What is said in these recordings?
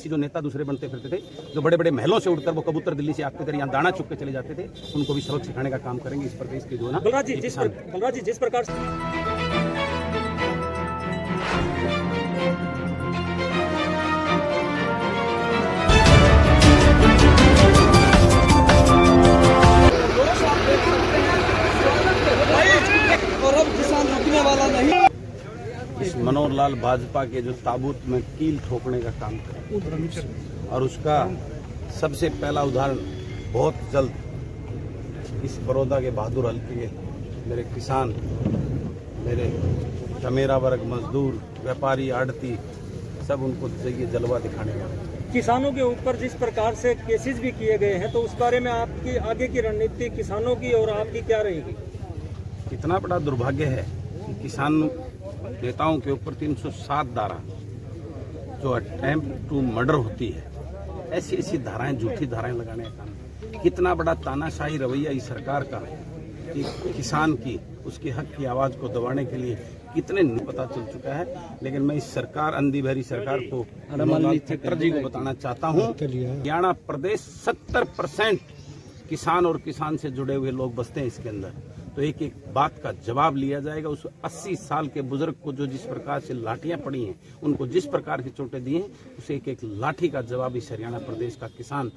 जो नेता दूसरे बनते फिरते थे, जो बड़े बड़े महलों से उड़कर वो कबूतर दिल्ली से आते थे, यहाँ दाना चुग के चले जाते थे, उनको भी सबक सिखाने का काम करेंगे इस प्रदेश के जो है ना। बलराज जी जिस प्रकार और अब किसान रुकने वाला नहीं। इस मनोहर लाल भाजपा के जो ताबूत में कील ठोकने का काम करें और उसका सबसे पहला उदाहरण बहुत जल्द इस बड़ौदा के बहादुर हल्के के मेरे किसान, मेरे चमेरा वर्ग, मजदूर, व्यापारी, आड़ती, सब उनको चाहिए जलवा दिखाने का। किसानों के ऊपर जिस प्रकार से केसेस भी किए गए हैं, तो उस बारे में आपकी आगे की रणनीति किसानों की और आपकी क्या रहेगी? इतना बड़ा दुर्भाग्य है कि किसान नेताओं के ऊपर 307 धारा जो अटेम्प्ट टू मर्डर होती है, ऐसी ऐसी धाराएं, झूठी धाराएं लगाने का काम। कितना बड़ा तानाशाही रवैया इस सरकार का है कि किसान की, उसके हक की आवाज को दबाने के लिए कितने पता चल चुका है। लेकिन मैं इस सरकार, अंधी बहरी सरकार को, खट्टर जी को बताना चाहता हूँ, हरियाणा प्रदेश 70% किसान और किसान से जुड़े हुए लोग बसते हैं इसके अंदर। तो एक एक बात का जवाब लिया जाएगा। उस 80 साल के बुजुर्ग को जो जिस प्रकार से लाठियां पड़ी हैं, उनको जिस प्रकार की चोटें दी हैं, उसे एक एक लाठी का जवाब इस हरियाणा प्रदेश का किसान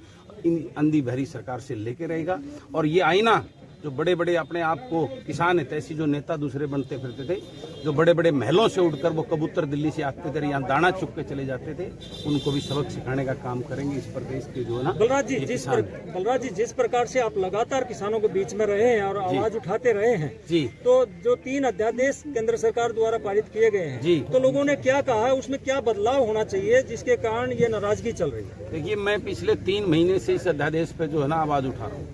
इन अंधी बहरी सरकार से लेके रहेगा। और ये आईना जो बड़े बड़े अपने आप को किसान है, तैसी जो नेता दूसरे बनते फिरते थे, जो बड़े बड़े महलों से उड़कर वो कबूतर दिल्ली से आते थे, यहाँ दाना चुग के चले जाते थे, उनको भी सबक सिखाने का काम करेंगे इस प्रदेश के जो है ना। बलराज जी जिस प्रकार से आप लगातार किसानों के बीच में रहे हैं और आवाज उठाते रहे हैं जी, तो जो 3 अध्यादेश केंद्र सरकार द्वारा पारित किए गए हैं जी, तो लोगों ने क्या कहा है, उसमें क्या बदलाव होना चाहिए जिसके कारण ये नाराजगी चल रही है? देखिए, मैं पिछले 3 महीने से इस अध्यादेश पे जो है ना आवाज उठा रहा हूँ।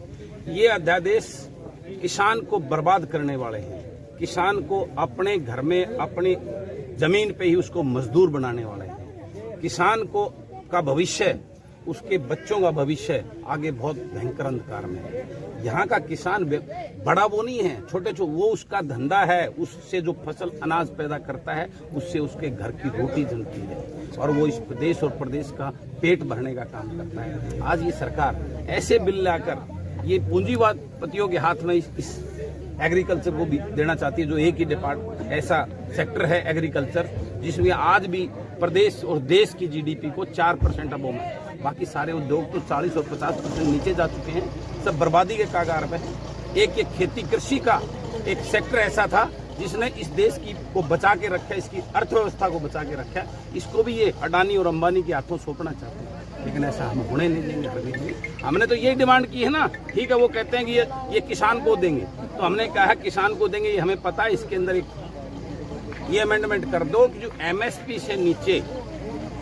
ये अध्यादेश किसान को बर्बाद करने वाले हैं। किसान को अपने घर में, अपनी जमीन पे ही उसको मजदूर बनाने वाले हैं। किसान को का भविष्य, उसके बच्चों का भविष्य आगे बहुत भयंकर अंधकार में है। यहाँ का किसान बड़ा वो नहीं है, छोटे छोटे, वो उसका धंधा है, उससे जो फसल अनाज पैदा करता है, उससे उसके घर की रोटी जनती है और वो इस देश और प्रदेश का पेट भरने का काम करता है। आज ये सरकार ऐसे बिल लाकर ये पूंजीवादियों के हाथ में इस एग्रीकल्चर को भी देना चाहती है, जो एक ही डिपार्टमेंट ऐसा सेक्टर है एग्रीकल्चर, जिसमें आज भी प्रदेश और देश की जीडीपी को 4% अबोव में। बाकी सारे उद्योग तो 40 और 50% नीचे जा चुके हैं, सब बर्बादी के कगार पे है। एक खेती कृषि का एक सेक्टर ऐसा था जिसने इस देश की को बचा के रखा, इसकी अर्थव्यवस्था को बचा के रखा, इसको भी ये अडानी और अंबानी के हाथों सौंपना चाहते हैं। लेकिन ऐसा हम होने नहीं देंगे। हमने तो यही डिमांड की है ना। ठीक है, वो कहते हैं कि ये किसान को देंगे, तो हमने कहा किसान को देंगे, ये हमें पता है। इसके अंदर एक ये अमेंडमेंट कर दो कि जो एमएसपी से नीचे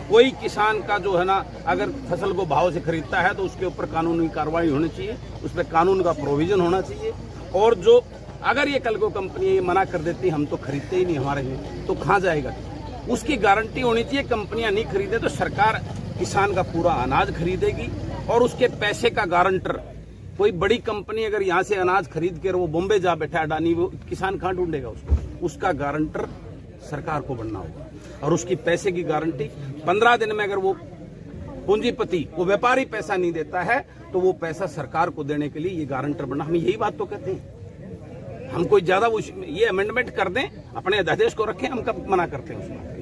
कोई किसान का जो है ना, अगर फसल को भाव से खरीदता है तो उसके ऊपर कानूनी कार्रवाई होनी चाहिए, उस पर कानून का प्रोविजन होना चाहिए। और जो अगर ये कल को कंपनी ये मना कर देती, हम तो खरीदते ही नहीं हमारे में, तो कहाँ जाएगा? उसकी गारंटी होनी चाहिए। कंपनियां नहीं खरीदे तो सरकार किसान का पूरा अनाज खरीदेगी और उसके पैसे का गारंटर, कोई बड़ी कंपनी अगर यहाँ से अनाज खरीद कर वो बॉम्बे जा बैठा अडानी, वो किसान कहाँ ढूंढेगा उसको? उसका गारंटर सरकार को बनना होगा और उसकी पैसे की गारंटी 15 दिन में, अगर वो पूंजीपति, वो व्यापारी पैसा नहीं देता है तो वो पैसा सरकार को देने के लिए ये गारंटर बनना। हम यही बात तो कहते हैं। हम कोई ज्यादा वो ये अमेंडमेंट कर दें, अपने अध्यादेश को रखें, हम कब मना करते हैं उसमें।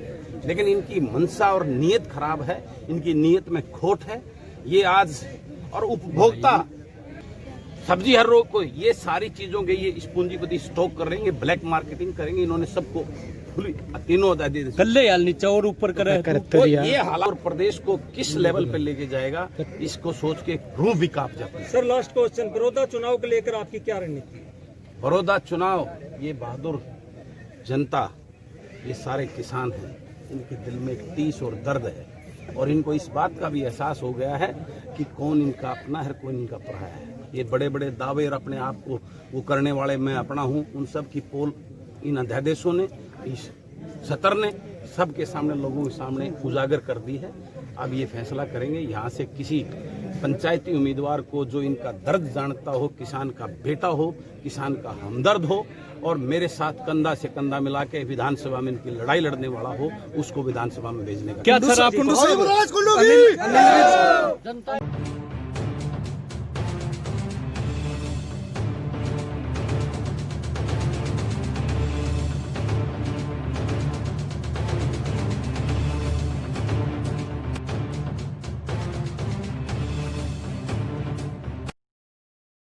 लेकिन इनकी मनसा और नीयत खराब है, इनकी नीयत में खोट है। ये आज और उपभोक्ता सब्जी हर रोग को, ये सारी चीजों के ये पूंजीपति स्टॉक कर रहे हैं, ब्लैक मार्केटिंग करेंगे। इन्होंने सबको तीनों अध्यादेश नीचे और ऊपर तो ये हालात और प्रदेश को किस लेवल पे लेके जाएगा, इसको सोच के रूह भी कांप जाता है। सर, लास्ट क्वेश्चन, बड़ौदा चुनाव को लेकर आपकी क्या रणनीति? बड़ौदा चुनाव, ये बहादुर जनता, ये सारे किसान हैं, इनके दिल में एक टीस और दर्द है और इनको इस बात का भी एहसास हो गया है कि कौन इनका अपना है, कौन इनका पराया है। ये बड़े बड़े दावे और अपने आप को वो करने वाले मैं अपना हूँ, उन सब की पोल इन अध्यादेशों ने, इस सत्र ने सबके सामने, लोगों के सामने उजागर कर दी है। अब ये फैसला करेंगे। यहाँ से किसी पंचायती उम्मीदवार को जो इनका दर्द जानता हो, किसान का बेटा हो, किसान का हमदर्द हो और मेरे साथ कंधा से कंधा मिला के विधानसभा में इनकी लड़ाई लड़ने वाला हो, उसको विधानसभा में भेजने का क्या सर आप